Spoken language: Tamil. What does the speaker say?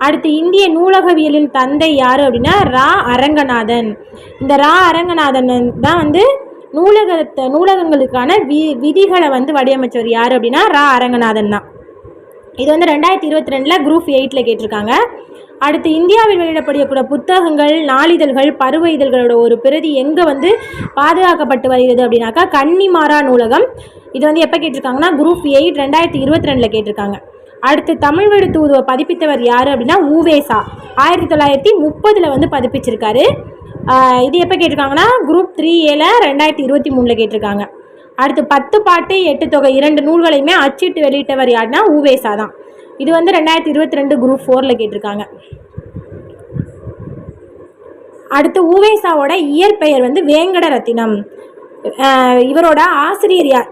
அடுத்து இந்திய நூலகவியலின் தந்தை யார் அப்படின்னா ரா அரங்கநாதன். இந்த ரா அரங்கநாதன் தான் வந்து நூலகங்களுக்கான விதிகளை வந்து வடிவமைச்சவர் யார் அப்படின்னா ரா அரங்கநாதன் தான். இது வந்து 2022 குரூப் 8 கேட்டிருக்காங்க. அடுத்து இந்தியாவில் வெளியிடப்படக்கூடிய புத்தகங்கள், நாளிதழ்கள், பருவ இதழ்களோட ஒரு பிரதி எங்கே வந்து பாதுகாக்கப்பட்டு வருகிறது அப்படின்னாக்கா கன்னிமாரா நூலகம். இது வந்து எப்போ கேட்டிருக்காங்கன்னா குரூப் 8 2022 கேட்டிருக்காங்க. அடுத்து தமிழ் வழி தூதுவை பதிப்பித்தவர் யார் அப்படின்னா உவேசா. 1930 வந்து பதிப்பிச்சிருக்காரு. இது எப்போ கேட்டிருக்காங்கன்னா குரூப் 3A 2023 கேட்டிருக்காங்க. அடுத்து 10 பாட்டு 8 தொகை 2 நூல்களையுமே அச்சிட்டு வெளியிட்டவர் யாருன்னா உவேசா தான். இது வந்து 2022 குரூப் 4 கேட்டிருக்காங்க. அடுத்து உவேசாவோட இயற்பெயர் வந்து வேங்கட ரத்தினம். இவரோட ஆசிரியர் யார்